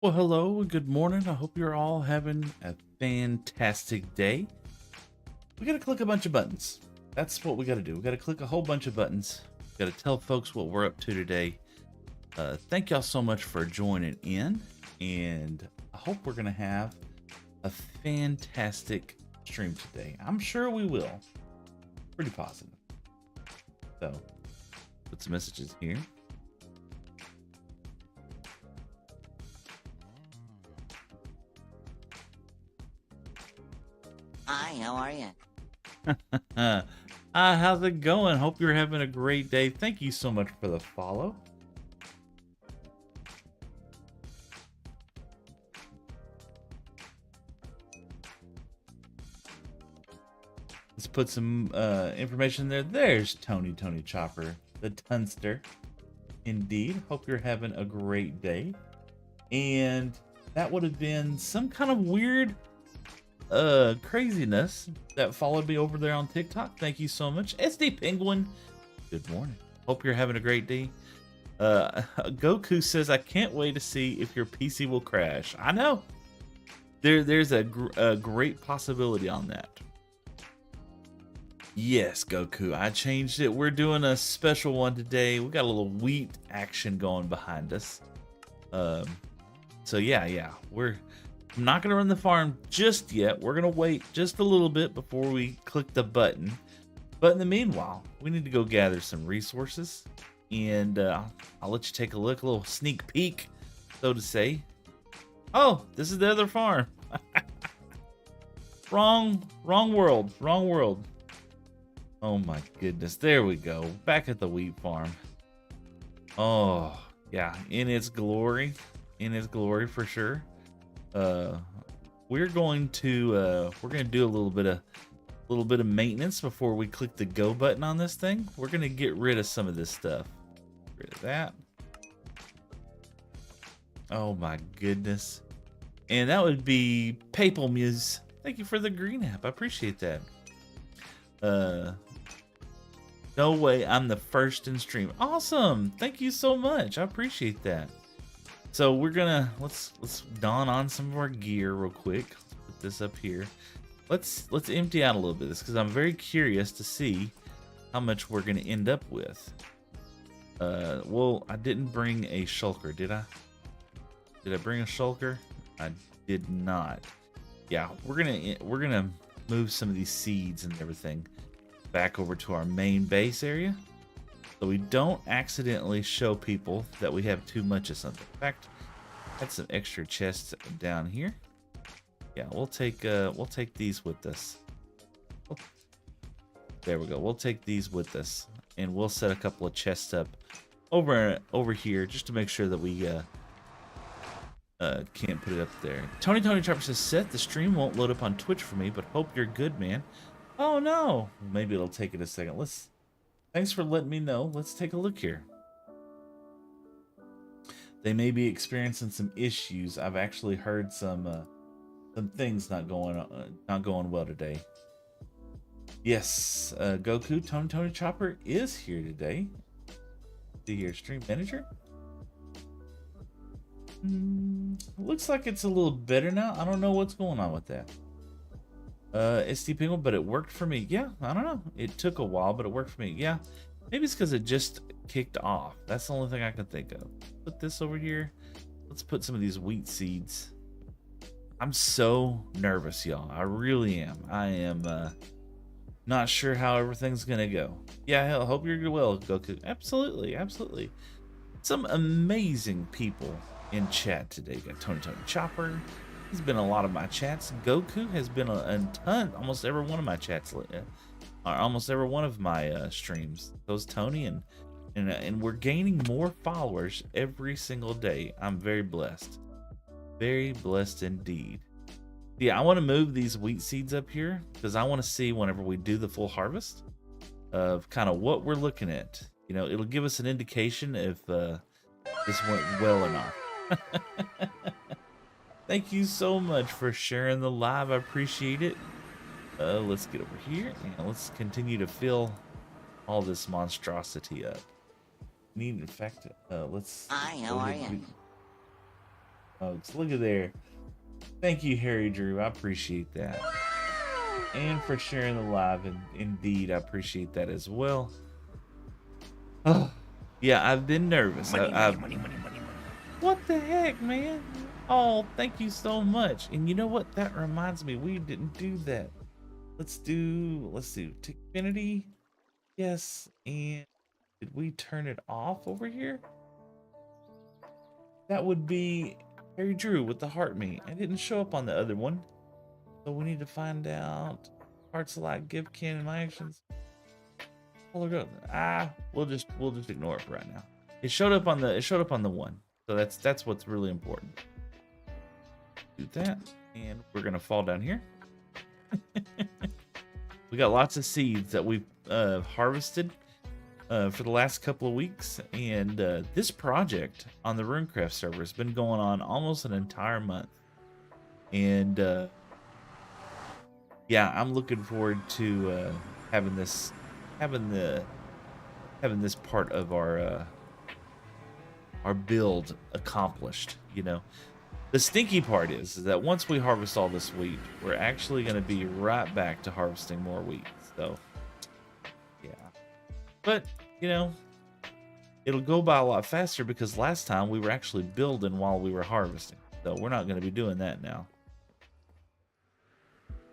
Well, hello and good morning. I hope you're all having a fantastic day. We got to click a bunch of buttons. That's what we got to do. We got to click a whole bunch of buttons. Got to tell folks what we're up to today. Thank y'all so much for joining in, and I hope we're going to have a fantastic stream today. I'm sure we will. Pretty positive. So, put some messages here. Hi, how are you? How's it going? Hope you're having a great day. Thank you so much for the follow. Let's put some information there. There's Tony Chopper, the Tunster. Indeed. Hope you're having a great day. And that would have been some kind of weird craziness that followed me over there on TikTok. Thank you so much. SD Penguin, good morning. Hope you're having a great day. Goku says, I can't wait to see if your PC will crash. I know. There's a great possibility on that. Yes, Goku, I changed it. We're doing a special one today. We got a little wheat action going behind us. So yeah, I'm not gonna run the farm just yet. We're gonna wait just a little bit before we click the button. But in the meanwhile, we need to go gather some resources, and I'll let you take a look, a little sneak peek, so to say. Oh, this is the other farm. wrong world. Oh my goodness, there we go. Back at the wheat farm. Oh yeah, in its glory for sure. We're going to do a little bit of maintenance before we click the go button on this thing. We're gonna get rid of some of this stuff. Get rid of that. Oh my goodness. And that would be Papal Muse. Thank you for the green app. I appreciate that. No way I'm the first in stream. Awesome. Thank you so much. I appreciate that. So we're gonna let's don on some of our gear real quick. Let's put this up here. Let's empty out a little bit of this because I'm very curious to see how much we're gonna end up with. Well, I didn't bring a shulker, did I? Did I bring a shulker? I did not. Yeah, we're gonna move some of these seeds and everything back over to our main base area, so we don't accidentally show people that we have too much of something. In fact, had some extra chests down here. Yeah, we'll take these with us. There we go. We'll take these with us, and we'll set a couple of chests up over here just to make sure that we can't put it up there. Tony Chopper says, Seth, the stream won't load up on Twitch for me, but hope you're good, man. Oh no, maybe it'll take it a second. Thanks for letting me know. Let's take a look here. They may be experiencing some issues. I've actually heard some things not going well today. Yes, Goku, Tony Chopper is here today. See here, stream manager. Looks like it's a little better now. I don't know what's going on with that. SD Penguin, but it worked for me. Yeah, I don't know. It took a while, but it worked for me. Yeah, maybe it's because it just kicked off. That's the only thing I can think of. Put this over here. Let's put some of these wheat seeds. I'm so nervous, y'all. I really am. I am not sure how everything's gonna go. Yeah, hell, hope you're well, Goku. Absolutely. Some amazing people in chat today. Got Tony Chopper. He's been a lot of my chats. Goku has been a ton, almost every one of my chats, or almost every one of my streams. Those Tony and we're gaining more followers every single day. I'm very blessed indeed. Yeah, I want to move these wheat seeds up here because I want to see whenever we do the full harvest of kind of what we're looking at. You know, it'll give us an indication if this went well or not. Thank you so much for sharing the live. I appreciate it. Let's get over here and let's continue to fill all this monstrosity up. In fact, let's. Hi, how are you? folks. Look at there. Thank you, Harry Drew. I appreciate that. And for sharing the live. And indeed, I appreciate that as well. Oh, yeah, I've been nervous. Money. What the heck, man? Oh, thank you so much. And you know what? That reminds me, we didn't do that. Let's do Tickfinity. Yes, and did we turn it off over here? That would be Harry Drew with the heart me. I didn't show up on the other one. So we need to find out hearts alike, give can my actions. We'll just ignore it for right now. It showed up on the one. So that's what's really important. Do that, and we're gonna fall down here. We got lots of seeds that we've harvested for the last couple of weeks, and this project on the Runecraft server has been going on almost an entire month, and yeah, I'm looking forward to having this part of our build accomplished. You know, the stinky part is that once we harvest all this wheat, we're actually going to be right back to harvesting more wheat. So yeah, but you know, it'll go by a lot faster because last time we were actually building while we were harvesting. So we're not going to be doing that now.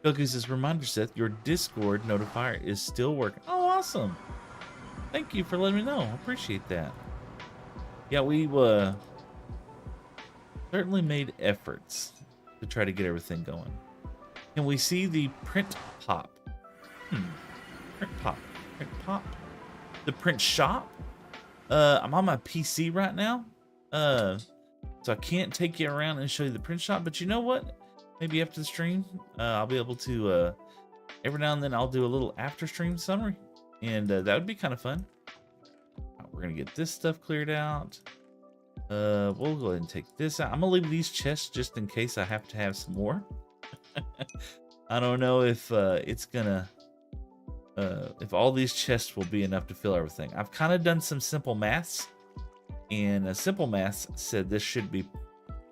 Goku says, reminder, Seth, your Discord notifier is still working. Oh, awesome. Thank you for letting me know. I appreciate that. Yeah, we certainly made efforts to try to get everything going. Can we see the print pop? Print pop. The print shop? I'm on my PC right now. So I can't take you around and show you the print shop, but you know what? Maybe after the stream, I'll be able to, every now and then I'll do a little after stream summary, and that would be kind of fun. We're gonna get this stuff cleared out. We'll go ahead and take this out. I'm gonna leave these chests just in case I have to have some more. I don't know if it's gonna, if all these chests will be enough to fill everything. I've kind of done some simple maths, and simple maths said this should be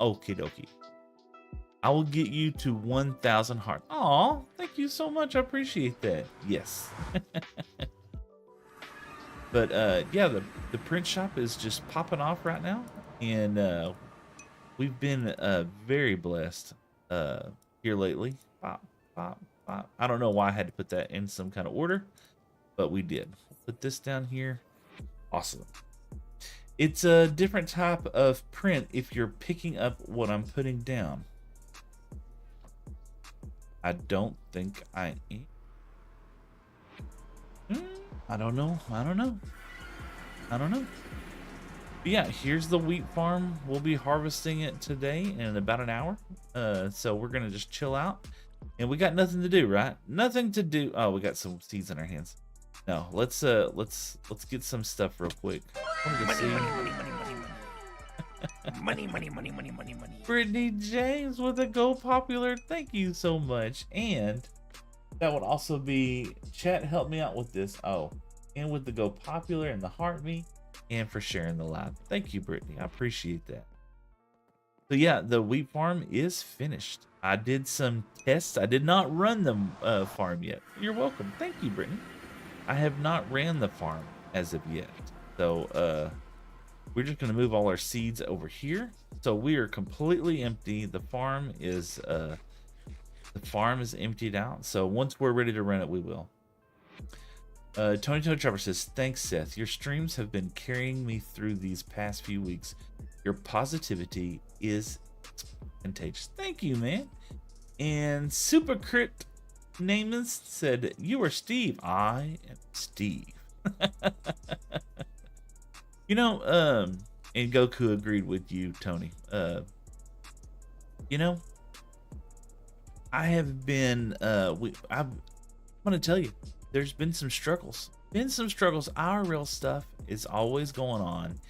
okie dokie. I will get you to 1,000 hearts. Aw, thank you so much. I appreciate that. Yes. But yeah, the print shop is just popping off right now, and we've been very blessed here lately. Pop. I don't know why I had to put that in some kind of order, but we did. Put this down here. Awesome. It's a different type of print if you're picking up what I'm putting down. I don't think I am. I don't know. But yeah, here's the wheat farm. We'll be harvesting it today in about an hour. So we're gonna just chill out, and we got nothing to do, right? Nothing to do. Oh, we got some seeds in our hands. No, let's get some stuff real quick. Money. Brittany James with a Go Popular. Thank you so much. And that would also be chat. Help me out with this. Oh, and with the Go Popular and the Heart Me, and for sharing the live. Thank you, Brittany. I appreciate that. So yeah, the wheat farm is finished. I did some tests. I did not run the farm yet. You're welcome. Thank you, Brittany. I have not ran the farm as of yet. So we're just going to move all our seeds over here. So we are completely empty. The farm is emptied out. So once we're ready to run it, we will. Tony Trevor says, thanks, Seth. Your streams have been carrying me through these past few weeks. Your positivity is contagious. Thank you, man. And Supercrit Namus said, you are Steve. I am Steve. You know, and Goku agreed with you, Tony. You know, I have been, I'm going to tell you, there's been some struggles. Our real stuff is always going on.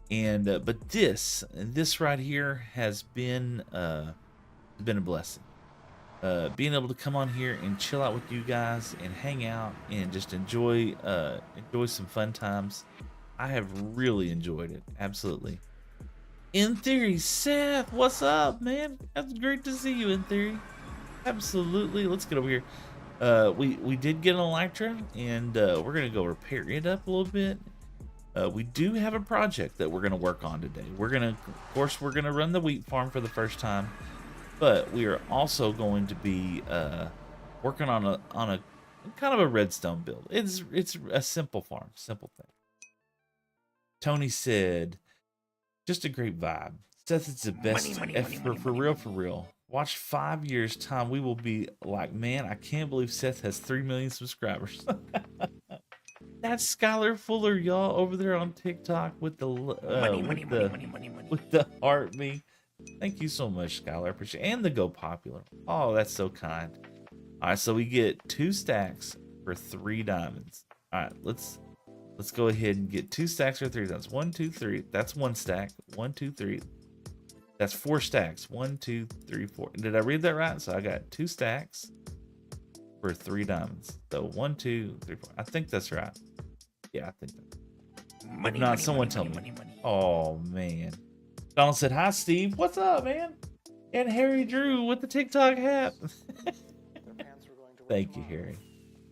And, but this right here has been a blessing. Being able to come on here and chill out with you guys and hang out and just enjoy some fun times. I have really enjoyed it. Absolutely. In Theory, Seth, what's up, man? That's great to see you, In Theory. Absolutely. Let's get over here. We did get an Electra, and we're gonna go repair it up a little bit. We do have a project that we're gonna work on today. Of course, we're gonna run the wheat farm for the first time, but we are also going to be working on a kind of a redstone build. It's a simple farm, simple thing. Tony said, just a great vibe. Seth, it's the best for real, for real. Watch 5 years time, we will be like, man, I can't believe Seth has 3 million subscribers. That's Skylar Fuller, y'all, over there on TikTok with the with the heart me. Thank you so much, Skylar. I appreciate it. And the Go Popular. Oh, that's so kind. All right, so we get 2 stacks for 3 diamonds. All right, let's go ahead and get 2 stacks for 3 diamonds. 1, 2, 3. That's 1 stack. 1, 2, 3. That's 4 stacks. 1, 2, 3, 4. Did I read that right? So I got 2 stacks for 3 diamonds. So 1, 2, 3, 4. I think that's right. Yeah, I think that. If not, someone tell me. Oh man. Donald said, "Hi, Steve. What's up, man?" And Harry Drew with the TikTok hat. Thank you, Harry.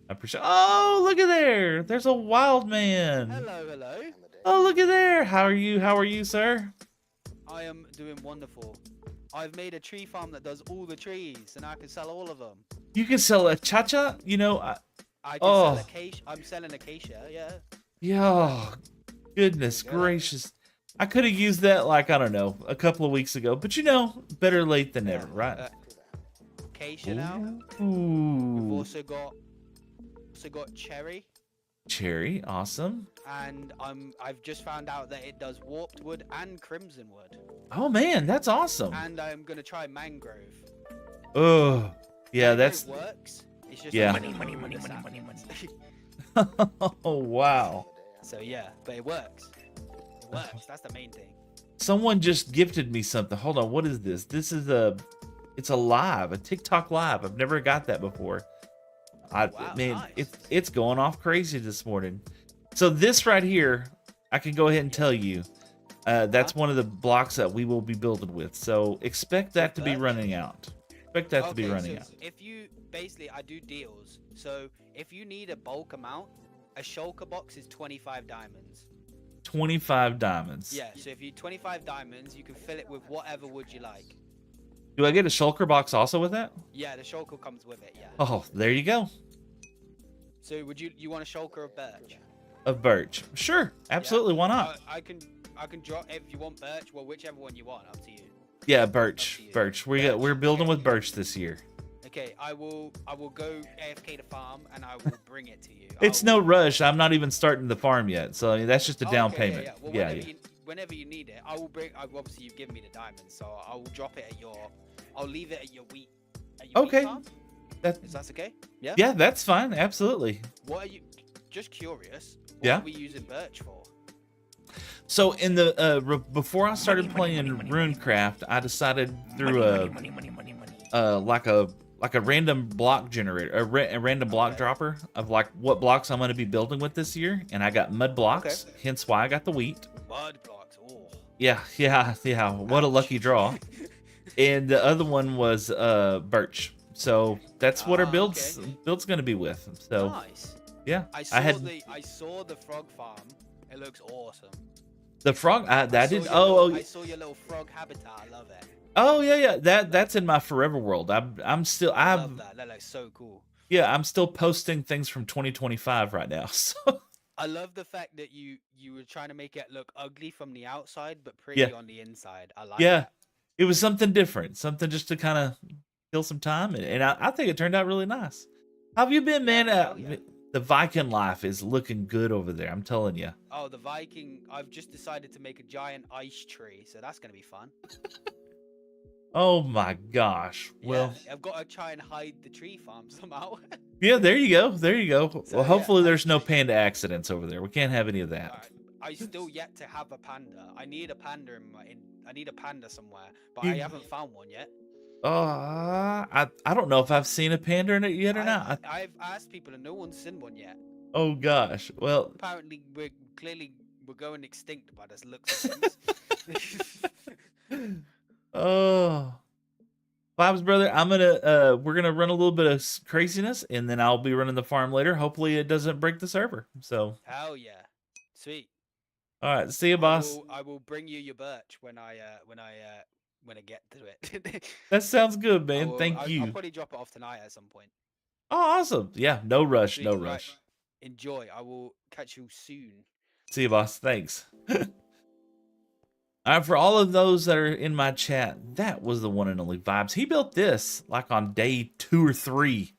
I appreciate. Oh, look at there. There's a wild man. Hello, hello. Oh, look at there. How are you? How are you, sir? I am doing wonderful. I've made a tree farm that does all the trees, and I can sell all of them. You can sell a cha-cha? You know, I can sell acacia. I'm selling acacia, yeah. Yeah. Goodness gracious. I could have used that, like, I don't know, a couple of weeks ago. But, you know, better late than never, right? Acacia now. Ooh. We've also got cherry. Cherry, awesome. And I've just found out that it does warped wood and crimson wood. Oh, man, that's awesome. And I'm going to try mangrove. Oh, yeah, mangrove works. It's just money. Oh, wow. So, yeah, but it works. It works. That's the main thing. Someone just gifted me something. Hold on, what is this? This is it's a TikTok live. I've never got that before. Wow, man, nice. it's going off crazy this morning. So this right here, I can go ahead and tell you, that's one of the blocks that we will be building with. So expect that to be running out. Expect that to be running out. If you basically, I do deals. So if you need a bulk amount, a shulker box is 25 diamonds. 25 diamonds. Yeah. So if you 25 diamonds, you can fill it with whatever wood you like. Do I get a shulker box also with that? Yeah, the shulker comes with it. Yeah. Oh, there you go. So would you want a shulker of birch? Of birch, sure, absolutely. Yeah. Why not? I can drop if you want birch. Well, whichever one you want, up to you. Yeah, birch. We're building with birch this year. Okay, I will go AFK to farm and I will bring it to you. It's no rush. I'm not even starting the farm yet, so I mean, that's just a down payment. Yeah. Well, whenever you need it, I will bring. Obviously, you've given me the diamonds, so I will drop it at your. I'll leave it at your wheat. Okay. Wheat farm. Is that okay? Yeah. Yeah, that's fine. Absolutely. What are you? Just curious. What Yeah. are we using birch for? So in the before I started playing Runecraft, I decided through like a random block generator, a random block dropper of like what blocks I'm going to be building with this year, and I got mud blocks. Okay. Hence why I got the wheat. Mud blocks. Oh. Yeah. What a lucky draw. And the other one was birch. So that's what our build's going to be with. So nice. Yeah. I saw the frog farm. It looks awesome. The frog, I saw your little frog habitat. I love it. Oh yeah. That's in my forever world. I love that. That looks so cool. Yeah, I'm still posting things from 2025 right now. So I love the fact that you were trying to make it look ugly from the outside, but pretty on the inside. I like that. It was something different, something just to kind of kill some time, and I think it turned out really nice. How have you been, man? The Viking life is looking good over there. I'm telling you. Oh, the Viking! I've just decided to make a giant ice tree, so that's gonna be fun. Oh my gosh! Well, I've got to try and hide the tree farm somehow. Yeah, there you go. So, well, hopefully there's no tree. panda accidents over there. We can't have any of that. Right. I still yet to have a panda. I need a panda I need a panda somewhere, but I haven't found one yet. I don't know if I've seen a panda in it yet or not. I've asked people and no one's seen one yet. Oh gosh. Well, apparently we're going extinct by this looks of things. Oh, Bob's brother, we're gonna run a little bit of craziness, and then I'll be running the farm later. Hopefully, it doesn't break the server. So, Hell yeah. Sweet. all right, see you, boss. I will bring you your birch when I get to it. That sounds good, man. Thank I'll you. probably drop it off tonight at some point. Oh, awesome. Yeah, no rush, no Sweet. Right. rush. Enjoy. I will catch you soon. See you, boss. Thanks. All right, for all of those that are in my chat, that was the one and only Vibes. He built this like on day 2 or 3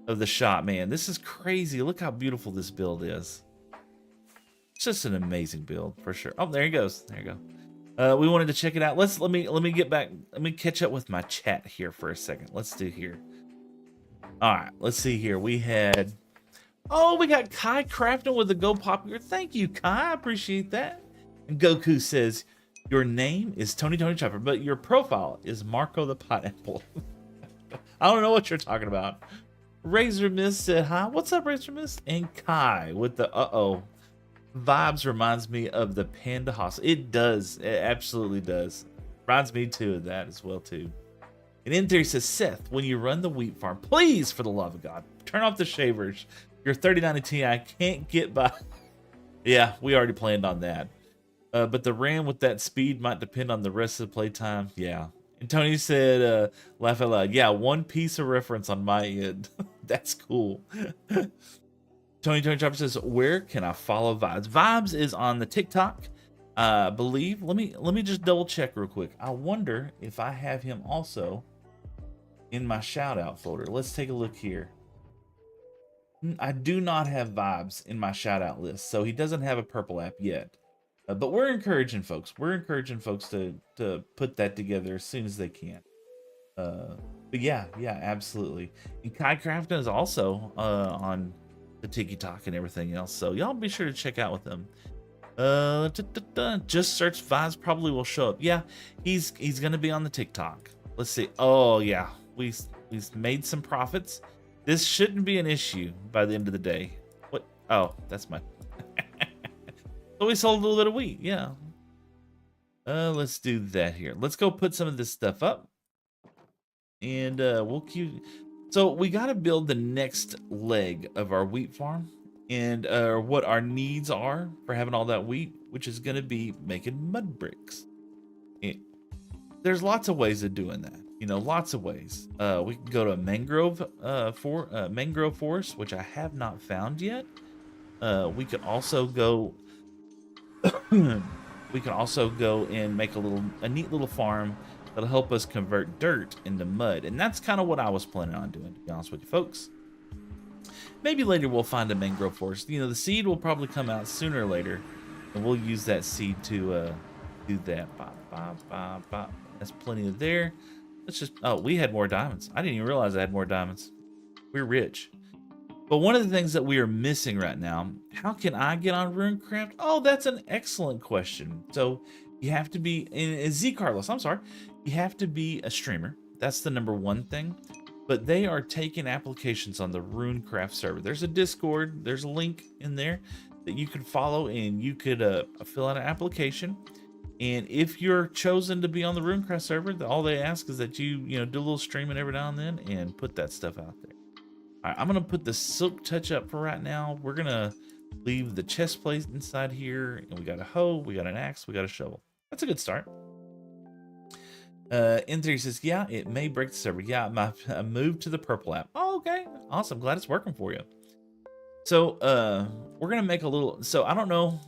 of the shop, man. This is crazy. Look how beautiful this build is. It's just an amazing build for sure. Oh, there he goes. There you go. We wanted to check it out. Let me get back. Let me catch up with my chat here for a second. Let's do here. All right, let's see here. We had, oh, we got Kai crafting with the Go Popular. Thank you, Kai. I appreciate that. And Goku says, your name is Tony Chopper, but your profile is Marco the Pineapple. I don't know what you're talking about. Razor Mist said hi. What's up, Razor Mist? And Kai with the Vibes reminds me of the Panda Hospital. It does. It absolutely does. Reminds me too of that as well too. And in theory says, Seth, when you run the wheat farm, please, for the love of God, turn off the shavers. Your 3090 Ti can't get by. Yeah, we already planned on that. But the RAM with that speed might depend on the rest of the playtime. Yeah. And Tony said, laugh out loud. Yeah, one piece of reference on my end. That's cool. Tony Chopper says, where can I follow Vibes? Vibes is on the TikTok, I believe. Let me just double check real quick. I wonder if I have him also in my shout out folder. Let's take a look here. I do not have Vibes in my shout out list, so he doesn't have a purple app yet. But we're encouraging folks. We're encouraging folks to put that together as soon as they can. But yeah, absolutely. And Kai Crafton is also on the TikTok and everything else. So y'all be sure to check out with them. Just search Vibes, probably will show up. Yeah, he's gonna be on the TikTok. Let's see. Oh yeah, we've made some profits. This shouldn't be an issue by the end of the day. What? Oh, that's my. So we sold a little bit of wheat. Yeah. Let's do that here. Let's go put some of this stuff up, and we'll queue. So we got to build the next leg of our wheat farm, and what our needs are for having all that wheat, which is going to be making mud bricks. There's lots of ways of doing that. You know, lots of ways. We can go to a mangrove mangrove forest, which I have not found yet. We could also go. We can also go and make a neat little farm that'll help us convert dirt into mud. And that's kind of what I was planning on doing, to be honest with you folks. Maybe later we'll find a mangrove forest. You know, the seed will probably come out sooner or later, and we'll use that seed to do that. That's plenty of there. Let's just, oh, we had more diamonds. I didn't even realize I had more diamonds. We're rich. But one of the things that we are missing right now, how can I get on Runecraft? Oh, that's an excellent question. So you have to be, in Z Carlos, I'm sorry. You have to be a streamer. That's the #1 thing. But they are taking applications on the Runecraft server. There's a Discord. There's a link in there that you could follow, and you could fill out an application. And if you're chosen to be on the Runecraft server, all they ask is that you do a little streaming every now and then and put that stuff out there. All right, I'm going to put the silk touch up for right now. We're going to leave the chest plate inside here. And we got a hoe, we got an axe, we got a shovel. That's a good start. N3 says, yeah, it may break the server. Yeah, I moved to the purple app. Oh, okay. Awesome. Glad it's working for you. So we're going to make a little... So I don't know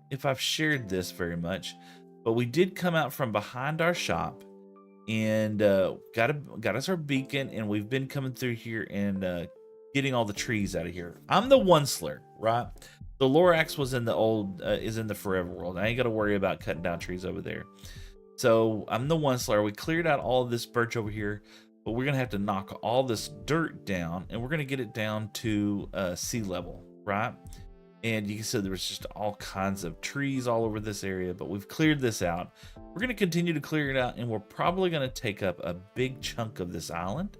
if I've shared this very much, but we did come out from behind our shop and got us our beacon, and we've been coming through here and getting all the trees out of here. I'm the Onceler, right? The Lorax was in the old, is in the forever world. I ain't got to worry about cutting down trees over there. So I'm the Onceler. We cleared out all of this birch over here, but we're going to have to knock all this dirt down, and we're going to get it down to sea level, right? And you can see there was just all kinds of trees all over this area, but we've cleared this out. We're going to continue to clear it out, and we're probably going to take up a big chunk of this island.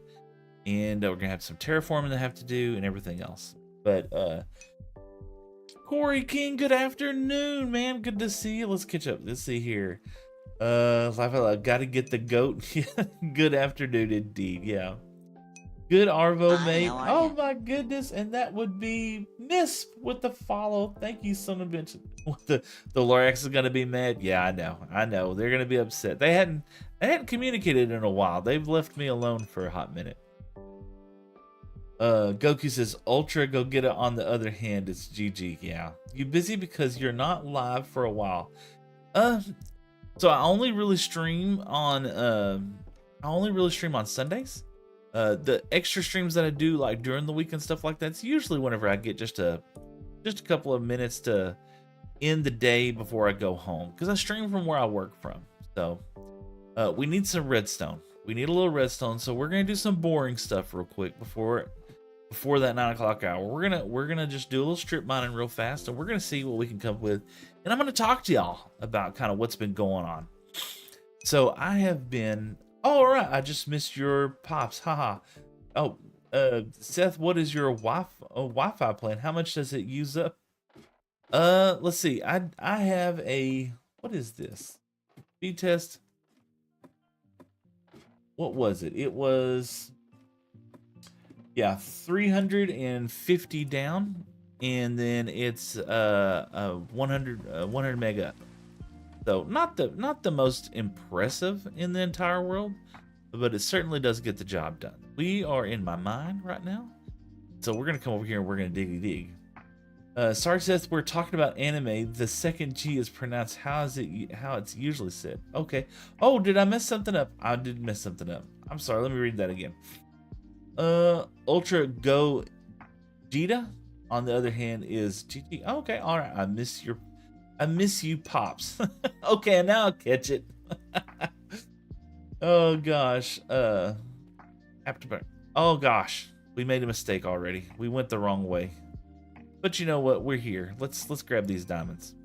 And we're going to have some terraforming to have to do and everything else. But Corey King, good afternoon, man. Good to see you. Let's catch up. Let's see here. Laugh out loud. Gotta get the goat. Good afternoon indeed. Yeah. Good Arvo, Hi, mate. how are Oh you? my goodness, and that would be Miss with the follow. Thank you, son of a bitch. The Lorax is gonna be mad. Yeah, I know. They're gonna be upset. They hadn't communicated in a while. They've left me alone for a hot minute. Goku says, Ultra, go get it. On the other hand, it's GG. Yeah. You busy because you're not live for a while. Uh, so I only really stream on Sundays. The extra streams that I do like during the week and stuff like that's usually whenever I get just a couple of minutes to end the day before I go home, because I stream from where I work from. So we need some redstone. We need a little redstone, so we're gonna do some boring stuff real quick before that 9 o'clock hour. We're gonna just do a little strip mining real fast, and we're gonna see what we can come up with. And I'm gonna talk to y'all about kind of what's been going on. So I have been. Oh, all right. I just missed your pops. Haha. Oh, Seth, what is your Wi-Fi plan? How much does it use up? Let's see. I have a. What is this? Speed test. What was it? It was. Yeah, 350 down, and then it's 100 mega up. So not the most impressive in the entire world, but it certainly does get the job done. We are in my mine right now, so we're gonna come over here and we're gonna dig. Sorry, Seth, we're talking about anime. The second G is pronounced how it's usually said. Okay. Oh, did I mess something up? I did mess something up. I'm sorry. Let me read that again. Ultra Go Jita, on the other hand, is GT. Oh, okay, all right. I miss you, pops. Okay, now I'll catch it. Oh gosh. Oh gosh, we made a mistake already. We went the wrong way. But you know what? We're here. Let's grab these diamonds.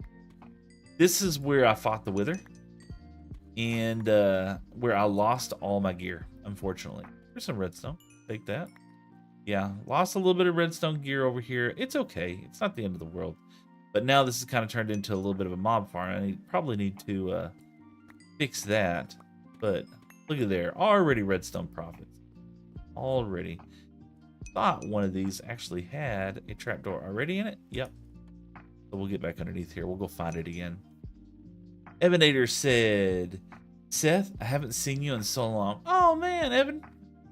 This is where I fought the Wither, and where I lost all my gear, unfortunately. Here's some redstone. Take that. Yeah, lost a little bit of redstone gear over here. It's okay. It's not the end of the world. But now this has kind of turned into a little bit of a mob farm. I probably need to fix that. But look at there. Already redstone profits. Already. Thought one of these actually had a trapdoor already in it. Yep. So we'll get back underneath here. We'll go find it again. Evanator said, Seth, I haven't seen you in so long. Oh man, Evan.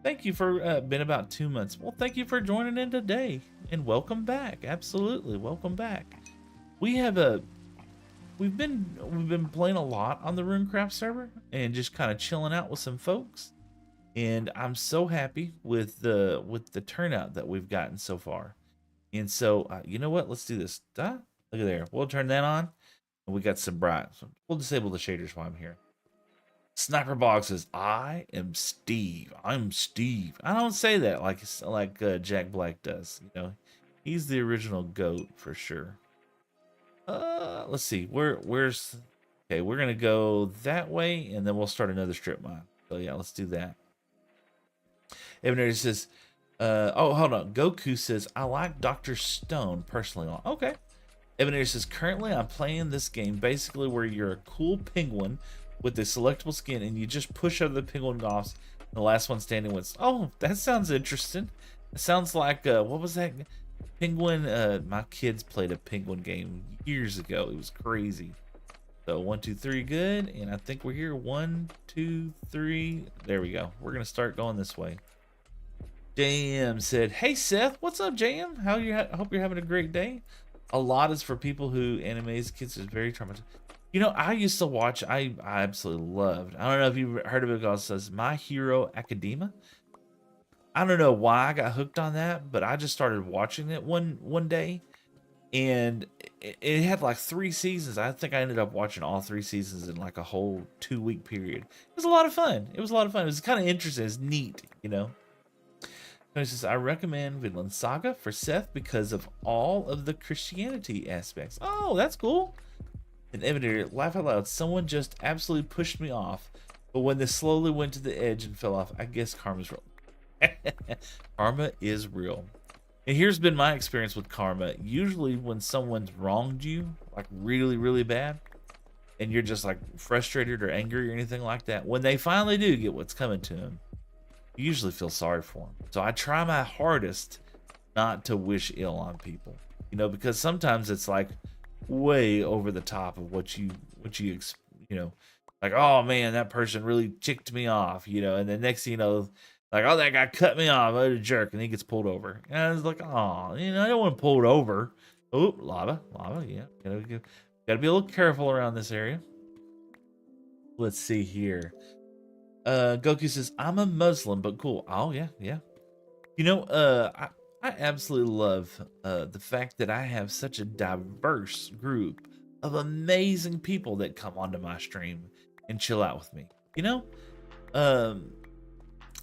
Thank you for been about 2 months. Well, thank you for joining in today, and welcome back. Absolutely, welcome back. We've been playing a lot on the Runecraft server and just kind of chilling out with some folks, and I'm so happy with the turnout that we've gotten so far. And so you know what? Let's do this. Look at there. We'll turn that on, and we got some bright. So we'll disable the shaders while I'm here. Sniper Bog says, I am Steve. I'm Steve. I don't say that like Jack Black does. You know, he's the original GOAT for sure. Let's see. Where's okay, we're gonna go that way, and then we'll start another strip mine. So yeah, let's do that. Evan says, oh, hold on. Goku says, I like Dr. Stone personally. Okay. Evan says, currently I'm playing this game basically where you're a cool penguin with the selectable skin, and you just push other penguin offs, and the last one standing wins. Oh, that sounds interesting. It sounds like what was that penguin? My kids played a penguin game years ago. It was crazy. So 1, 2, 3, good, and I think we're here. 1, 2, 3. There we go. We're gonna start going this way. JM said, "Hey Seth, what's up, JM? How you? I hope you're having a great day. A lot is for people who animes kids is very traumatized." You know, I used to watch, I absolutely loved. I don't know if you've heard of it, because it says My Hero Academia. I don't know why I got hooked on that, but I just started watching it one day, and it had like 3 seasons. I think I ended up watching all 3 seasons in like a whole 2-week period. It was a lot of fun. It was kind of interesting. It's neat, you know. It says, I recommend Vinland Saga for Seth because of all of the Christianity aspects. Oh, that's cool. And Evan, laugh out loud. Someone just absolutely pushed me off, but when they slowly went to the edge and fell off, I guess karma's real. Karma is real. And here's been my experience with karma. Usually when someone's wronged you, like really, really bad, and you're just like frustrated or angry or anything like that, when they finally do get what's coming to them, you usually feel sorry for them. So I try my hardest not to wish ill on people, you know, because sometimes it's like way over the top of what you you know, like, oh man, that person really ticked me off, you know, and the next thing you know, like, oh, that guy cut me off, what a jerk, and he gets pulled over. And I was like, oh, you know, I don't want to pull it over. Oh, lava, yeah, gotta be a little careful around this area. Let's see here. Goku says, I'm a Muslim, but cool. Oh yeah, yeah. You know, I absolutely love the fact that I have such a diverse group of amazing people that come onto my stream and chill out with me. You know, um,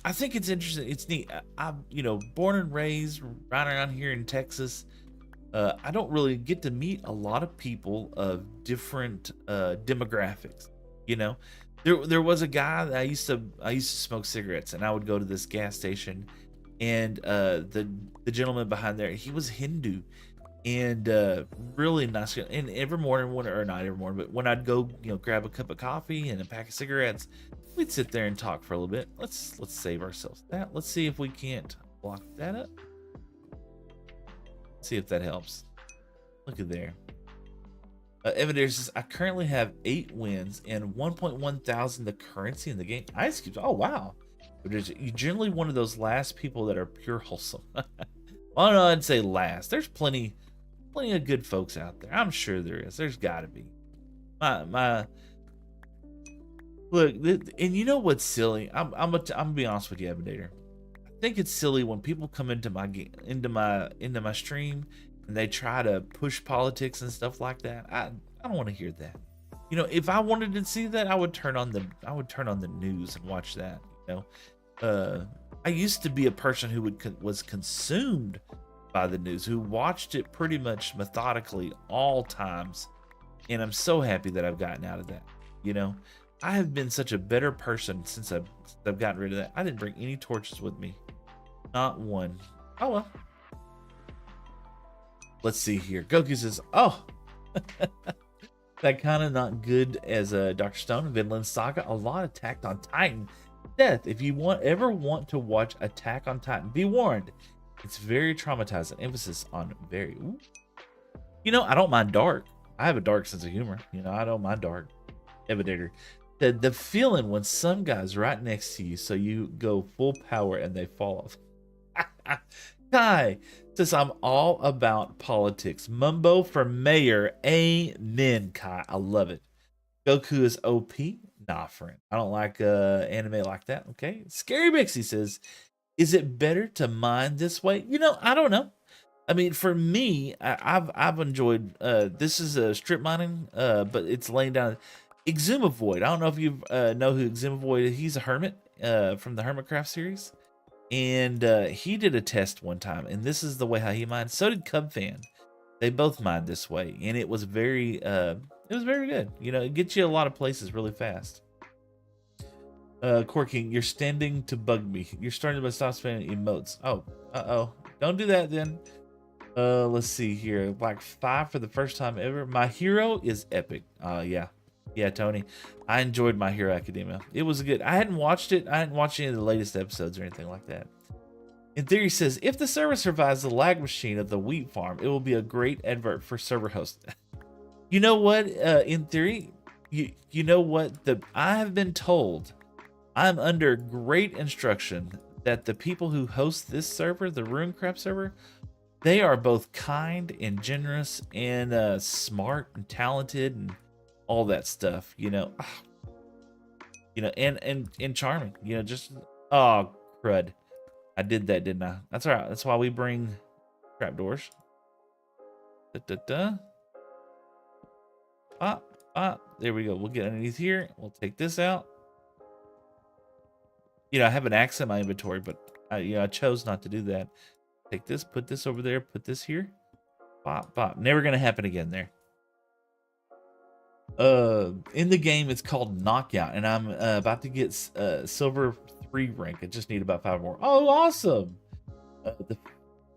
I think it's interesting. It's neat. I'm, you know, born and raised right around here in Texas. I don't really get to meet a lot of people of different demographics. You know, there was a guy that I used to smoke cigarettes, and I would go to this gas station, and the gentleman behind there, he was Hindu, and really nice. And every morning, or not every morning, but when I'd go, you know, grab a cup of coffee and a pack of cigarettes, we'd sit there and talk for a little bit. Let's save ourselves that. Let's see if we can't block that up. See if that helps. Look at there. Evander says, I currently have 8 wins and 1.1 thousand the currency in the game. Ice cubes. Oh wow. You're generally one of those last people that are pure wholesome. Well, no, I'd say last. There's plenty of good folks out there. I'm sure there is. There's got to be. My look, and you know what's silly? I'm gonna be honest with you, Evander. I think it's silly when people come into my stream and they try to push politics and stuff like that. I don't want to hear that. You know, if I wanted to see that, I would turn on the news and watch that. You know, I used to be a person who was consumed by the news, who watched it pretty much methodically all times, and I'm so happy that I've gotten out of that. You know, I have been such a better person since I've gotten rid of that. I didn't bring any torches with me, not one. Oh well. Let's see here. Goku says, "Oh, that kind of not good as Dr. Stone, Vinland Saga. A lot of Attack on Titan. Death. If you ever want to watch Attack on Titan, be warned. It's very traumatizing. Emphasis on very. Ooh. You know, I don't mind dark. I have a dark sense of humor. You know, I don't mind dark. Evidator. The feeling when some guy's right next to you, so you go full power and they fall off. Kai says, I'm all about politics. Mumbo for mayor. Amen, Kai. I love it. Goku is OP. Nah, friend. I don't like anime like that. Okay. Scary Bixie says, is it better to mine this way? You know, I don't know. I mean, for me, I've enjoyed this is a strip mining, but it's laying down Exumavoid. I don't know if you know who Exumavoid is. He's a hermit from the Runecraft series. And he did a test one time, and this is the way how he mined. So did Cub Fan. They both mined this way, and it was very good. You know, it gets you a lot of places really fast. Corking, you're standing to bug me. You're starting to stop spamming emotes. Oh, don't do that then. Let's see here. Black 5 for the first time ever. My Hero is epic. Yeah, Tony. I enjoyed My Hero Academia. It was good. I hadn't watched it. I hadn't watched any of the latest episodes or anything like that. In Theory says, if the server survives the lag machine of the wheat farm, it will be a great advert for server host. You know what? In theory, you know what? I have been told, I'm under great instruction that the people who host this server, the Runecraft server, they are both kind and generous and smart and talented and all that stuff, you know, and charming, you know, just, oh, crud. I did that, didn't I? That's all right. That's why we bring trapdoors. There we go. We'll get underneath here. We'll take this out. You know, I have an axe in my inventory, but I chose not to do that. Take this, put this over there, put this here. Bop. Never gonna happen again there. In the game it's called Knockout, and I'm about to get silver 3 rank. I just need about 5 more. Oh, awesome.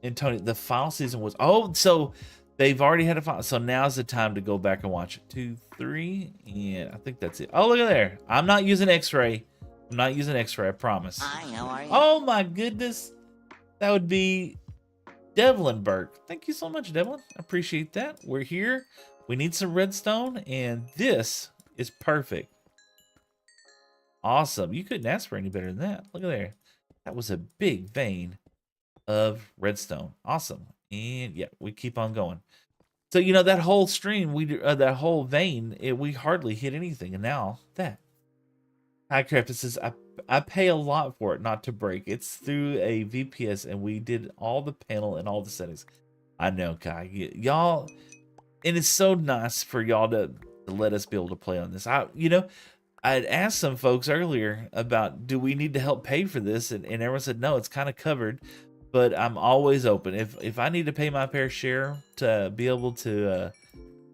And Tony, the final season was so They've already had a final. So now's the time to go back and watch it. 2, 3, and I think that's it. Oh, look at there. I'm not using X-ray. I'm not using X-ray, I promise. Hi, how are you? Oh my goodness. That would be Devlin Burke. Thank you so much, Devlin. I appreciate that. We're here. We need some redstone, and this is perfect. Awesome. You couldn't ask for any better than that. Look at there. That was a big vein of redstone. Awesome. And yeah, we keep on going. So, you know, that whole stream, that whole vein, we hardly hit anything. And now that. Highcraft says, I pay a lot for it not to break. It's through a VPS, and we did all the panel and all the settings. I know, Kai. Y'all, and it's so nice for y'all to let us be able to play on this. I'd asked some folks earlier about, do we need to help pay for this? And everyone said, no, it's kind of covered. But I'm always open. If I need to pay my fair share to be able to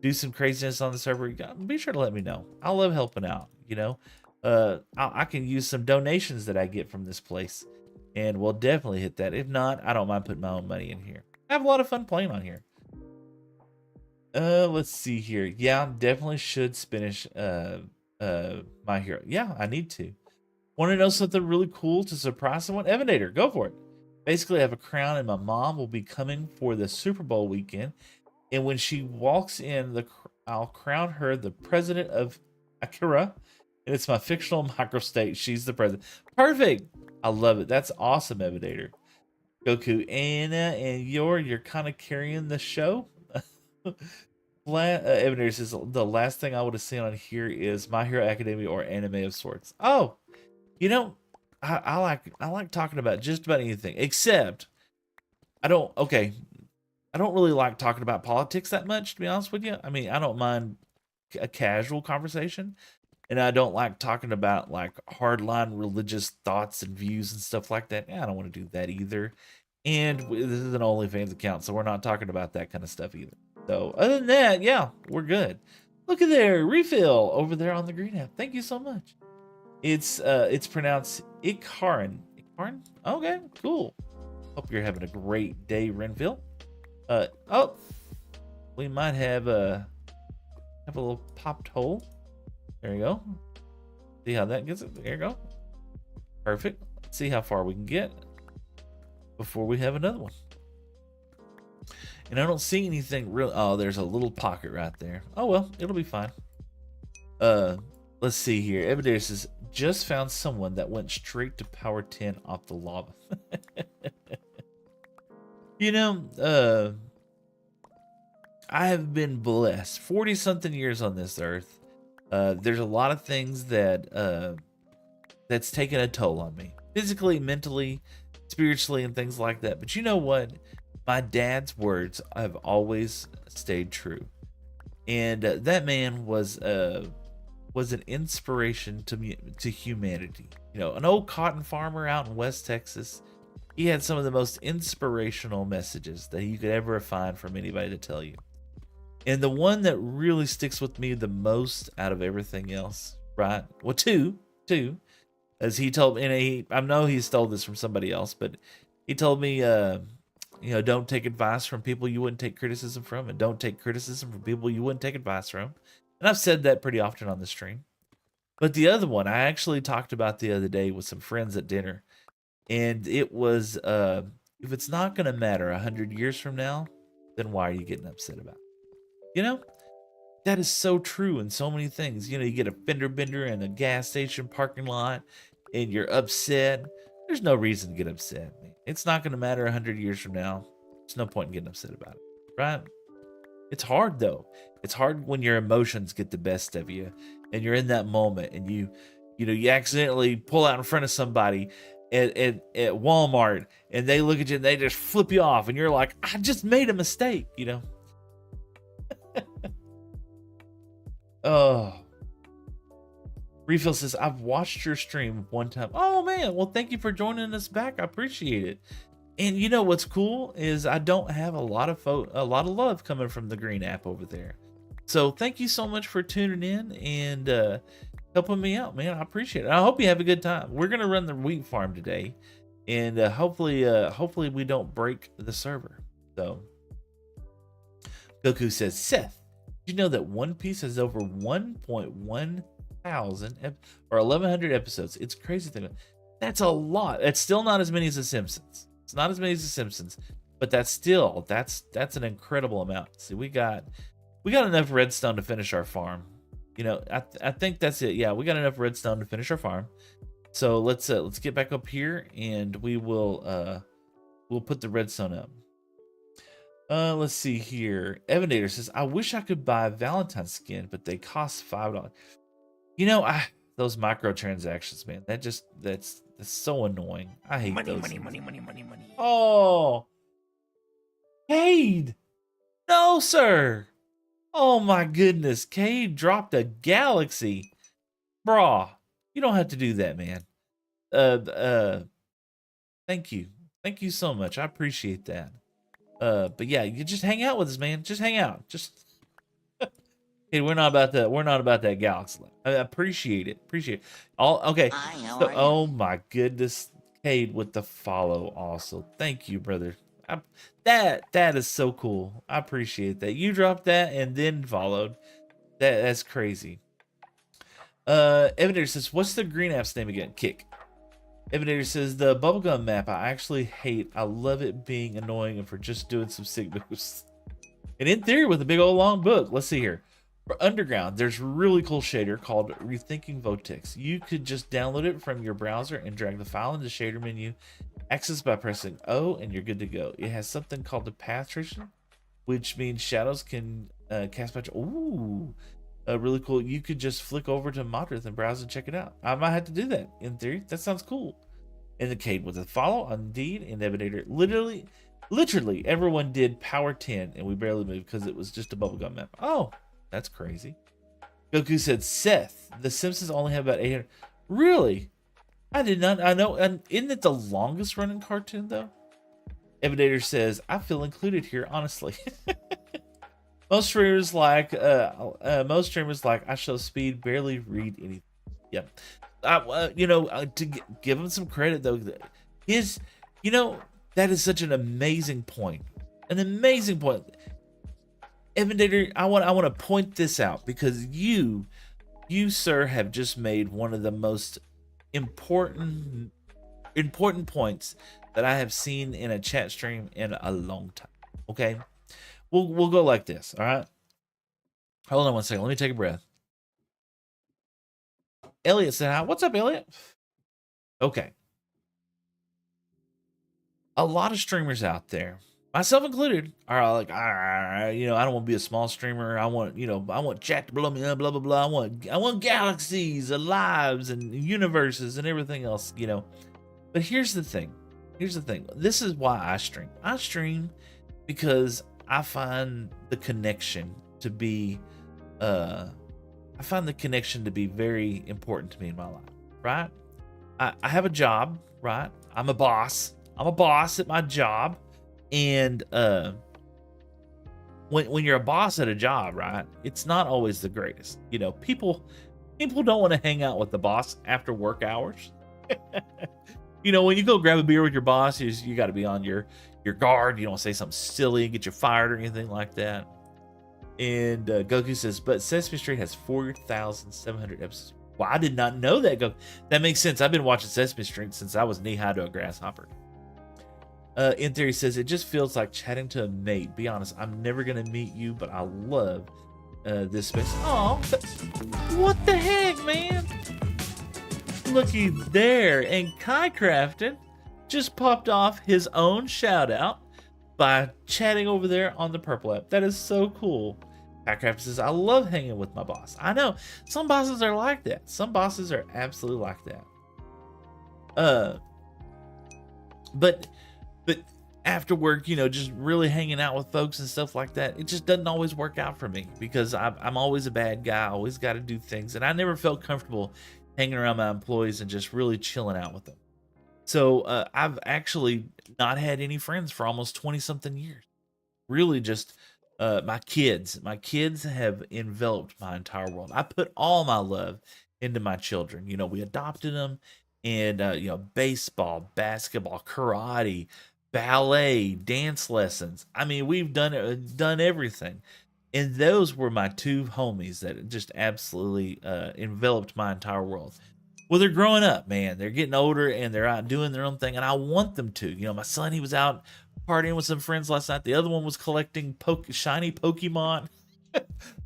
do some craziness on the server, be sure to let me know. I love helping out, you know. I can use some donations that I get from this place, and we'll definitely hit that. If not, I don't mind putting my own money in here. I have a lot of fun playing on here. Let's see here. Yeah, definitely should finish My Hero. Yeah, I need to. Want to know something really cool to surprise someone? Evander, go for it. Basically, I have a crown, and my mom will be coming for the Super Bowl weekend. And when she walks in, I'll crown her the president of Akira. And it's my fictional microstate. She's the president. Perfect. I love it. That's awesome, Evander. Goku, Anna, and you're kind of carrying the show. Evander says the last thing I would have seen on here is My Hero Academia or anime of sorts. Oh, you know, I like talking about just about anything, except I don't really like talking about politics that much, to be honest with you. I mean, I don't mind a casual conversation, and I don't like talking about like hardline religious thoughts and views and stuff like that. Yeah, I don't want to do that either. And this is an OnlyFans account, so we're not talking about that kind of stuff either. So other than that, yeah, we're good. Look at there, refill over there on the green app. Thank you so much. It's pronounced Ikharin. Ikharin? Okay, cool. Hope you're having a great day, Renville. Oh, we might have a little popped hole. There you go. See how that gets it. There you go. Perfect. Let's see how far we can get before we have another one. And I don't see anything real. Oh, there's a little pocket right there. Oh well, it'll be fine. Let's see here. Evander says, just found someone that went straight to power 10 off the lava. You know, I have been blessed 40 something years on this earth. There's a lot of things that that's taken a toll on me, physically, mentally, spiritually, and things like that. But you know what? My dad's words have always stayed true, and that man was an inspiration to humanity. You know, an old cotton farmer out in West Texas. He had some of the most inspirational messages that you could ever find from anybody to tell you. And the one that really sticks with me the most out of everything else, right? Well, two, as he told me, and I know he stole this from somebody else, but he told me, you know, don't take advice from people you wouldn't take criticism from, and don't take criticism from people you wouldn't take advice from. And I've said that pretty often on the stream. But the other one, I actually talked about the other day with some friends at dinner. And it was, if it's not going to matter 100 years from now, then why are you getting upset about it? You know, that is so true in so many things. You know, you get a fender bender in a gas station parking lot and you're upset. There's no reason to get upset. It's not going to matter 100 years from now. There's no point in getting upset about it, right? It's hard though. It's hard when your emotions get the best of you and you're in that moment and you accidentally pull out in front of somebody at Walmart and they look at you and they just flip you off and you're like, I just made a mistake, you know? Oh. Refill says, I've watched your stream one time. Oh man, well thank you for joining us back. I appreciate it. And you know what's cool is I don't have a lot of love coming from the green app over there. So thank you so much for tuning in and helping me out, man. I appreciate it. I hope you have a good time. We're gonna run the wheat farm today, and hopefully we don't break the server. So, Goku says, Seth, did you know that One Piece has over 1.1 thousand or 1100 episodes? It's crazy thing. That's a lot. It's still not as many as The Simpsons. It's not as many as The Simpsons, but that's an incredible amount. See, we got enough redstone to finish our farm. You know, I think that's it. Yeah, we got enough redstone to finish our farm. So let's get back up here and we'll put the redstone up. Let's see here. Evander says, I wish I could buy Valentine's skin, but they cost $5. You know, those microtransactions, man. That's so annoying. I hate those. Money. Oh, Cade. No, sir. Oh my goodness. Cade dropped a galaxy. Brah. You don't have to do that, man. Thank you. Thank you so much. I appreciate that. But yeah, you just hang out with us, man. Just hang out. Just hey, we're not about that galaxy. I appreciate it. Appreciate it. All okay. So, oh my goodness, Cade with the follow also. Thank you, brother. That is so cool. I appreciate that. You dropped that and then followed. That's crazy. Evander says, what's the green app's name again? Kick. Evander says, the bubblegum map I actually hate. I love it being annoying and for just doing some sick moves. And in theory, with a big old long book. Let's see here. For Underground, there's a really cool shader called Rethinking Vortex. You could just download it from your browser and drag the file into the shader menu. Access by pressing O, and you're good to go. It has something called the path tracing, which means shadows can cast by. Ooh, really cool. You could just flick over to Modrith and browse and check it out. I might have to do that in theory. That sounds cool. And the Cade with a follow, indeed, and Evander. Literally, everyone did power 10, and we barely moved because it was just a bubblegum map. Oh, that's crazy. Goku said, Seth, the Simpsons only have about 800. Really? I did not. I know. And isn't it the longest running cartoon, though? Evander says, I feel included here, honestly. Most streamers like I show speed, barely read anything. Yep. To give him some credit though, that is such an amazing point. An amazing point. Evander, I want to point this out because you sir have just made one of the most important points that I have seen in a chat stream in a long time. Okay? We'll go like this, all right? Hold on one second. Let me take a breath. Elliot said hi. What's up, Elliot? Okay. A lot of streamers out there, myself included, are like, I don't want to be a small streamer. I want chat to blow me up, blah blah blah. I want galaxies, lives, and universes, and everything else, But here's the thing. This is why I stream. I stream because I find the connection to be, very important to me in my life. Right? I have a job. Right? I'm a boss. I'm a boss at my job. And when you're a boss at a job, right, it's not always the greatest. People don't want to hang out with the boss after work hours. When you go grab a beer with your boss, you got to be on your guard. You don't say something silly and get you fired or anything like that. And Goku says, but Sesame Street has 4,700 episodes. Well, I did not know that. That makes sense. I've been watching Sesame Street since I was knee-high to a grasshopper. In Theory says, it just feels like chatting to a mate. Be honest, I'm never going to meet you, but I love this space. Oh, what the heck, man? Looky there. And Kai Crafton just popped off his own shout out by chatting over there on the Purple app. That is so cool. Kai Crafton says, I love hanging with my boss. I know. Some bosses are like that. Some bosses are absolutely like that. But after work, just really hanging out with folks and stuff like that, it just doesn't always work out for me because I'm always a bad guy. I always got to do things. And I never felt comfortable hanging around my employees and just really chilling out with them. So I've actually not had any friends for almost 20 something years. Really just my kids. My kids have enveloped my entire world. I put all my love into my children. We adopted them. And baseball, basketball, karate, ballet, dance lessons. I mean, we've done everything. And those were my two homies that just absolutely enveloped my entire world. Well, they're growing up, man. They're getting older and they're out doing their own thing, and I want them to. You know, my son, he was out partying with some friends last night. The other one was collecting shiny Pokemon.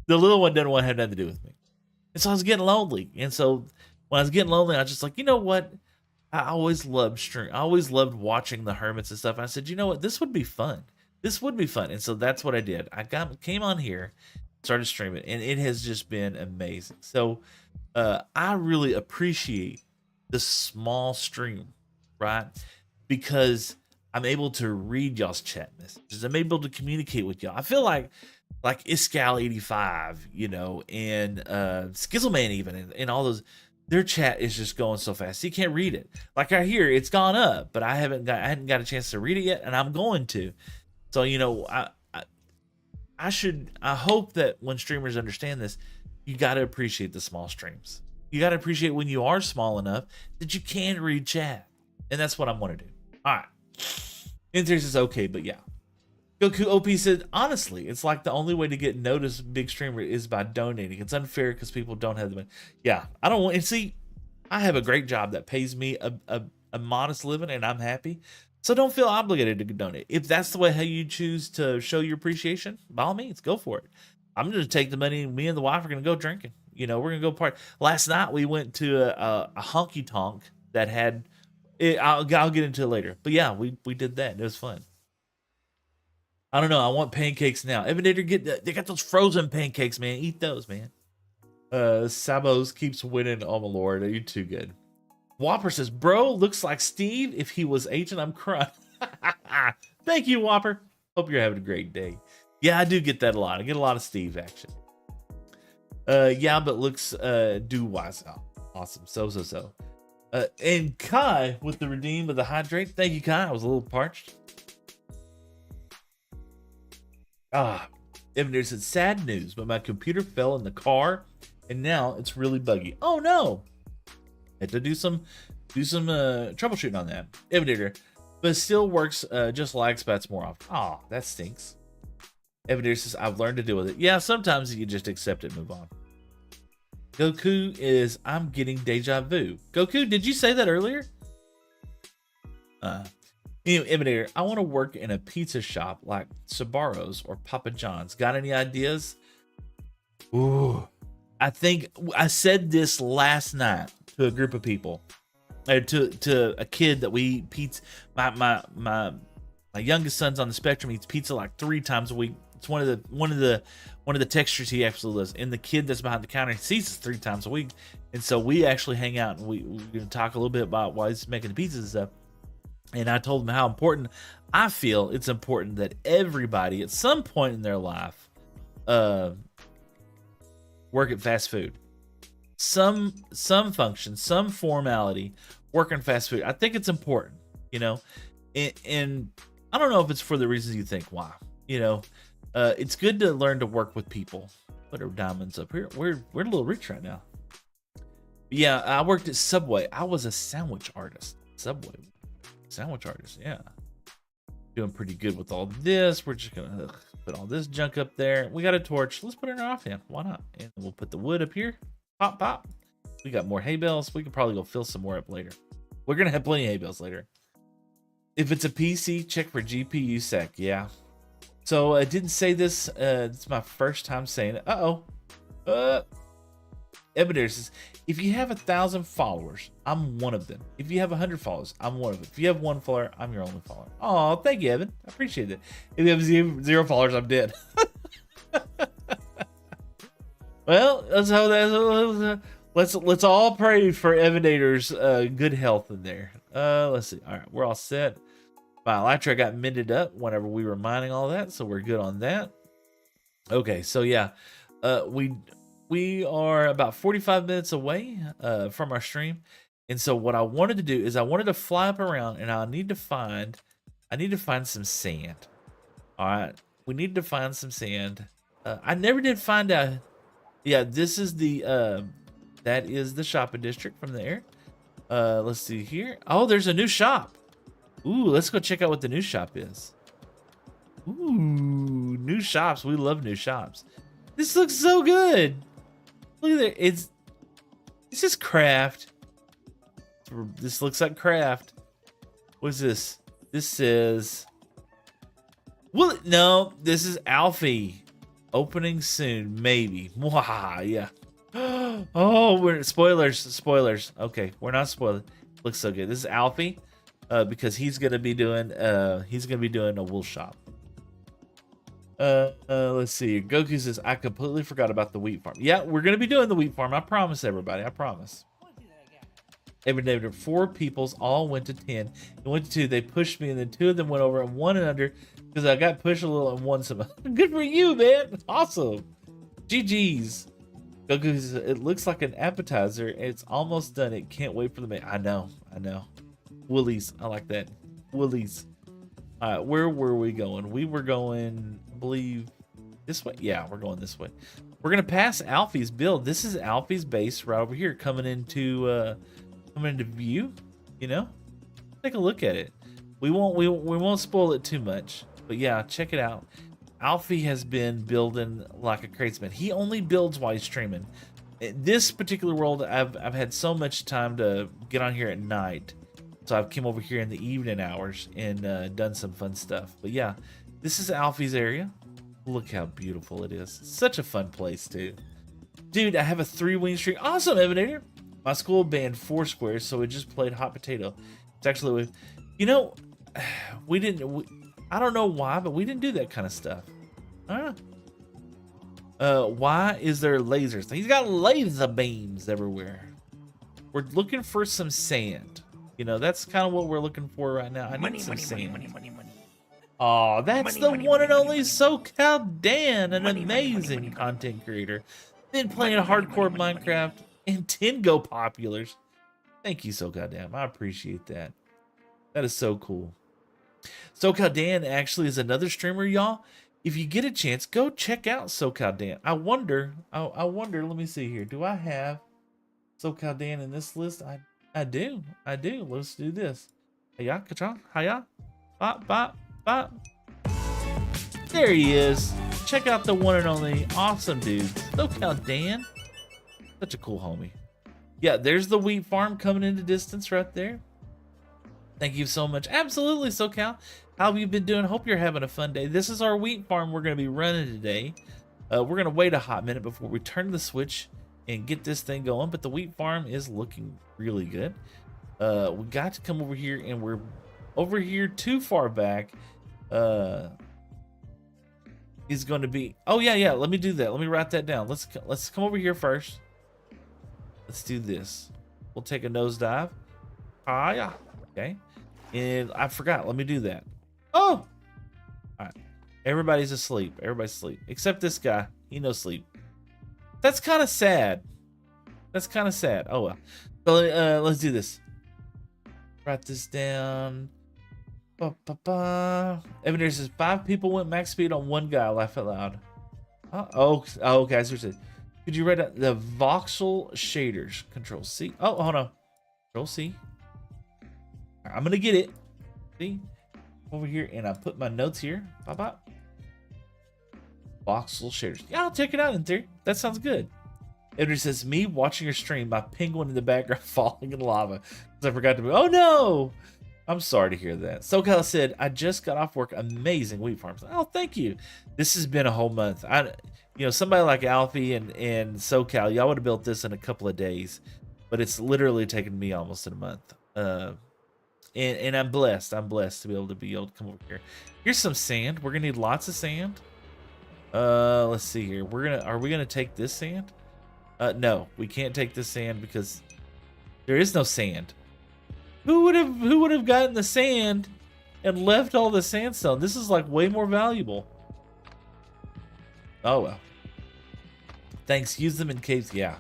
The little one didn't want to have nothing to do with me. And so I was getting lonely. And so when I was getting lonely, I was just like, you know what? I always loved stream. I always loved watching the hermits and stuff. And I said, you know what? This would be fun. This would be fun. And so that's what I did. Came on here, started streaming, and it has just been amazing. So I really appreciate the small stream, right? Because I'm able to read y'all's chat messages. I'm able to communicate with y'all. I feel like Iscal85, you know, and Skizzleman even, and all those, their chat is just going so fast. You can't read it. Like I hear it's gone up, but I hadn't got a chance to read it yet, and I'm going to. So, you know, I hope that when streamers understand this, you got to appreciate the small streams. You got to appreciate when you are small enough that you can read chat. And that's what I'm going to do. All right. Interest is okay, but yeah. Goku OP said, honestly, it's like the only way to get noticed big streamer is by donating. It's unfair because people don't have the money. Yeah, I don't want, and see, I have a great job that pays me a modest living and I'm happy. So don't feel obligated to donate. If that's the way how you choose to show your appreciation, by all means, go for it. I'm going to take the money. Me and the wife are going to go drinking. You know, we're going to go party. Last night we went to a honky tonk that had, I'll get into it later. But yeah, we did that. It was fun. I don't know. I want pancakes now. Evander, they got those frozen pancakes, man. Eat those, man. Sabos keeps winning. Oh my lord, are you too good? Whopper says, bro, looks like Steve. If he was agent, I'm crying. Thank you, Whopper. Hope you're having a great day. Yeah, I do get that a lot. I get a lot of Steve action. Yeah, but looks do wise out. Awesome. So. And Kai with the redeem of the hydrate. Thank you, Kai. I was a little parched. Evan said, sad news, but my computer fell in the car and now it's really buggy. Oh no. Had to do some troubleshooting on that. Evan, but it still works just like spats more often. Oh, that stinks. Evan says, I've learned to deal with it. Yeah, sometimes you just accept it and move on. Goku is, I'm getting deja vu. Goku, did you say that earlier? Anyway, Evan, I want to work in a pizza shop like Sabaro's or Papa John's. Got any ideas? Ooh, I think I said this last night to a group of people, to a kid that we eat pizza. My youngest son's on the spectrum. Eats pizza like 3 times a week. It's one of the textures he actually lives. And the kid that's behind the counter sees us 3 times a week, and so we actually hang out and we're gonna talk a little bit about why he's making the pizzas and stuff. And I told him how important I feel it's important that everybody at some point in their life work at fast food. Some function, some formality, work in fast food. I think it's important, you know. And I don't know if it's for the reasons you think. Why? You know, it's good to learn to work with people. Put our diamonds up here. We're a little rich right now. Yeah, I worked at Subway. I was a sandwich artist. Subway. Sandwich artist, yeah. Doing pretty good with all this. We're just gonna put all this junk up there. We got a torch. Let's put it in our offhand. Why not? And we'll put the wood up here. Pop, pop. We got more hay bales. We could probably go fill some more up later. We're gonna have plenty of hay bales later. If it's a PC, check for GPU sec. Yeah. So I didn't say this. It's my first time saying it. Ebenezer says, if you have 1,000 followers, I'm one of them. If you have 100 followers, I'm one of them. If you have 1 follower, I'm your only follower. Oh, thank you, Evan. I appreciate it. If you have zero followers, I'm dead. Well, let's all pray for Evader's good health in there. Let's see. All right, we're all set. My elytra got mended up whenever we were mining all that, so we're good on that. Okay, so yeah, we are about 45 minutes away from our stream. And so what I wanted to do is I wanted to fly up around, and I need to find some sand. All right. We need to find some sand. I never did find out. Yeah, this is that is the shopping district from there. Let's see here. Oh, there's a new shop. Ooh, let's go check out what the new shop is. Ooh, new shops. We love new shops. This looks so good. Look at it. This is craft. This looks like craft. What is this? This says... Well, no, this is Alfie. Opening soon, maybe. Mwah, yeah. Oh, we're spoilers. Okay, we're not spoiling. Looks so good. This is Alfie, because he's gonna be doing a wool shop. Let's see. Goku says I completely forgot about the wheat farm. Yeah, we're gonna be doing the wheat farm. I promise everybody. I promise. Every day, 4 peoples all went to 10. It went to 2. They pushed me, and then 2 of them went over, and 1 and under because I got pushed a little and won some. Good for you, man. Awesome. GG's. Goku says, it looks like an appetizer. It's almost done. It can't wait for the main. I know. Woolies. I like that. Woolies. All right, where were we going? We were going, I believe, this way. Yeah, we're going this way. We're gonna pass Alfie's build. This is Alfie's base right over here, coming into view. You know, take a look at it. We won't spoil it too much, but yeah, check it out. Alfie has been building like a crazy man. He only builds while he's streaming. This particular world, I've had so much time to get on here at night, so I've come over here in the evening hours and done some fun stuff. But yeah, this is Alfie's area. Look how beautiful it is. Such a fun place too. Dude, I have a 3-wing streak. Awesome, Evander. My school banned Foursquare, so we just played hot potato. It's actually, you know, I don't know why, but we didn't do that kind of stuff. I don't know. Why is there lasers? He's got laser beams everywhere. We're looking for some sand. You know, that's kind of what we're looking for right now. I need some sand. Oh, that's the one and only SoCal Dan, an amazing content creator. Been playing hardcore Minecraft and 10 Go populars. Thank you, SoCal Dan. I appreciate that. That is so cool. SoCal Dan actually is another streamer, y'all. If you get a chance, go check out SoCal Dan. I wonder, let me see here. Do I have SoCal Dan in this list? I do. Let's do this. Hiya, ka-cha, hiya, bop, bop, bop. There he is. Check out the one and only awesome dude, SoCal Dan. Such a cool homie. Yeah, there's the wheat farm coming into distance right there. Thank you so much. Absolutely, SoCal. How have you been doing? Hope you're having a fun day. This is our wheat farm we're going to be running today. We're going to wait a hot minute before we turn the switch and get this thing going, but the wheat farm is looking really good. We got to come over here, and we're over here too far back. Is going to be... Oh, yeah. Let me do that. Let me write that down. Let's come over here first. Let's do this. We'll take a nosedive. Ah, yeah. Okay. And I forgot. Let me do that. Oh! All right. Everybody's asleep. Everybody's asleep. Except this guy. He no sleep. That's kind of sad. Oh, well. So, let's do this. Write this down. Evan says 5 people went max speed on 1 guy. Laugh out loud. Oh, okay. Seriously. Could you write out the voxel shaders? Control C. Oh, hold on. Control C. I'm gonna get it. See, over here, and I put my notes here. Bop. Voxel shaders. Yeah, I'll check it out in theory. That sounds good. Edward says, me watching your stream, my penguin in the background falling in lava because I forgot to move. Oh no! I'm sorry to hear that. SoCal said, I just got off work. Amazing wheat farms. Oh, thank you. This has been a whole month. Somebody like Alfie and SoCal, y'all would have built this in a couple of days, but it's literally taken me almost a month. And I'm blessed. I'm blessed to be able to come over here. Here's some sand. We're gonna need lots of sand. Let's see here. Are we gonna take this sand? No, we can't take this sand because there is no sand. Who would have gotten the sand and left all the sandstone? This is like way more valuable. Oh well. Thanks. Use them in caves. Yeah.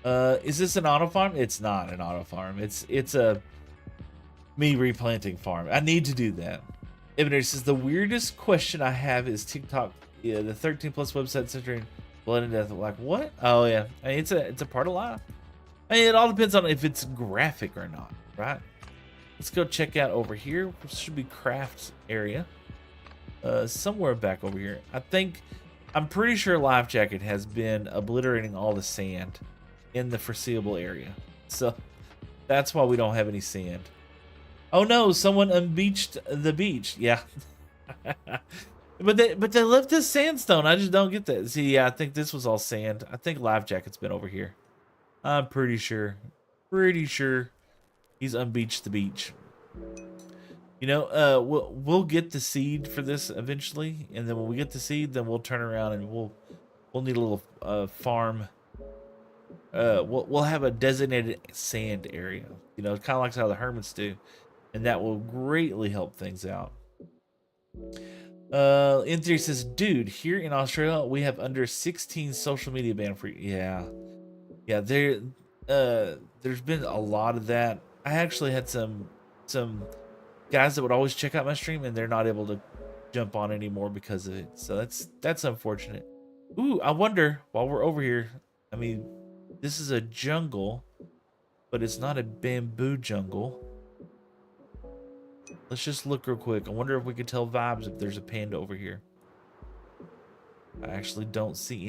Is this an auto farm? It's not an auto farm. It's a me replanting farm. I need to do that. Evan says the weirdest question I have is TikTok. Yeah, the 13 plus website centering blood and death. Like what? Oh yeah, I mean, it's a part of life. I mean, it all depends on if it's graphic or not, right? Let's go check out over here. This should be craft area. Somewhere back over here. I'm pretty sure Life Jacket has been obliterating all the sand in the foreseeable area. So that's why we don't have any sand. Oh no, someone unbeached the beach. Yeah. but they left this sandstone. I just don't get that. See, yeah, I think this was all sand. I think Life Jacket's been over here. I'm pretty sure. Pretty sure he's unbeached the beach. You know, we'll get the seed for this eventually, and then when we get the seed, then we'll turn around and we'll need a little farm. We'll have a designated sand area. You know, kind of like how the hermits do, and that will greatly help things out. In theory says, dude, here in Australia we have under 16 social media ban free. Yeah, there's been a lot of that. I actually had some guys that would always check out my stream, and they're not able to jump on anymore because of it. So that's unfortunate. Ooh, I wonder, while we're over here, I mean, this is a jungle, but it's not a bamboo jungle. Let's just look real quick. I wonder if we could tell vibes if there's a panda over here. I actually don't see any.